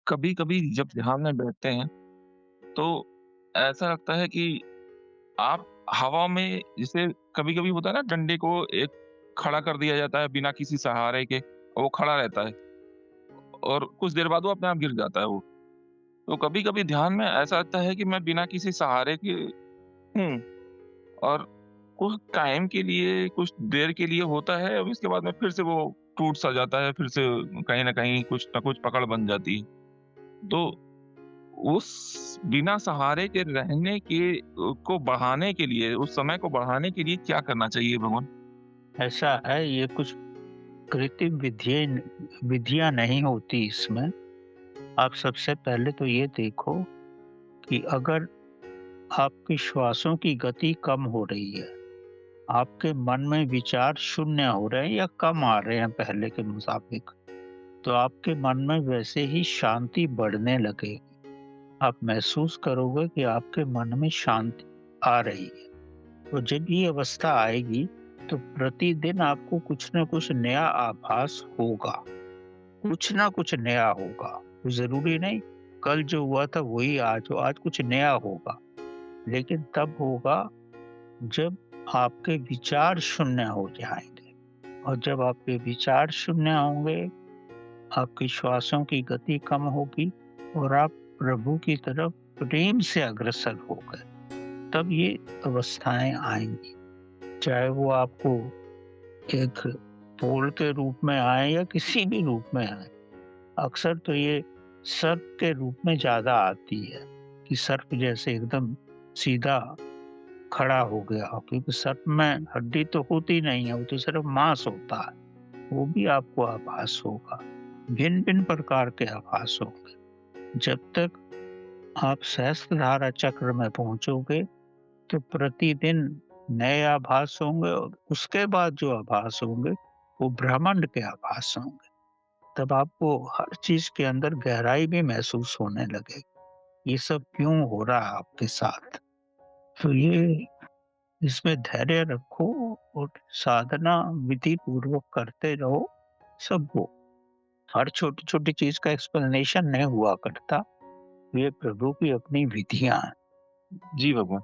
कभी-कभी जब ध्यान में बैठते हैं, तो ऐसा लगता है कि आप हवा में जैसे कभी-कभी होता है ना डंडे को एक खड़ा कर दिया जाता है बिना किसी सहारे के, और वो खड़ा रहता है और कुछ देर बाद वो अपने आप गिर जाता है वो। तो कभी-कभी ध्यान में ऐसा लगता है कि मैं बिना किसी सहारे के हूँ और कुछ टाइम के लिए, कुछ देर के लिए होता है और इसके बाद में फिर से वो टूट-सा जाता है, फिर से कहीं न कहीं कुछ न कुछ पकड़ बन जाती है। तो उस बिना सहारे के रहने के को बढ़ाने के लिए, उस समय को बढ़ाने के लिए क्या करना चाहिए भगवान? ऐसा है, ये कुछ कृत्रिम विधियाँ नहीं होती इसमें। आप सबसे पहले तो ये देखो कि अगर आपकी श्वासों की गति कम हो रही है, आपके मन में विचार शून्य हो रहे हैं या कम आ रहे हैं पहले के मुताबिक, तो आपके मन में वैसे ही शांति बढ़ने लगेगी। आप महसूस करोगे कि आपके मन में शांति आ रही है। तो जब ये अवस्था आएगी, तो प्रतिदिन आपको कुछ न कुछ नया आभास होगा। कुछ ना कुछ नया होगा। ज़रूरी नहीं कल जो हुआ था वही आज हो, आज कुछ नया होगा। लेकिन तब होगा जब आपके विचार शून्य हो जाएँगे, और जब आपके विचार शून्य होंगे, आपकी श्वासों की गति कम होगी और आप प्रभु की तरफ प्रेम से अग्रसर होगे, तब ये अवस्थाएँ आएँगी। चाहे वो आपको एक फूल के रूप में आए या किसी भी रूप में आए। अक्सर तो ये सर्प के रूप में ज़्यादा आती है कि सर्प जैसे एकदम सीधा खड़ा हो गया हो, क्योंकि सर्प में हड्डी तो होती नहीं है, वो तो सिर्फ मांस होता है। वो भी आपको आभास होगा। भिन्न-भिन्न प्रकार के आभास होंगे। जब तक आप सहस्त्रधारा चक्र में पहुँचोगे, तो प्रतिदिन नए आभास होंगे और उसके बाद जो आभास होंगे, वो ब्रह्मांड के आभास होंगे। तब आपको हर चीज़ के अंदर गहराई भी महसूस होने लगेगी। ये सब क्यों हो रहा है आपके साथ? तो ये इसमें धैर्य रखो और साधना विधि पूर्वक करते रहो, सब हो। हर छोटी-छोटी चीज़ का एक्सप्लेनेशन नहीं हुआ करता। ये प्रभु की अपनी विधियाँ हैं। जी भगवान।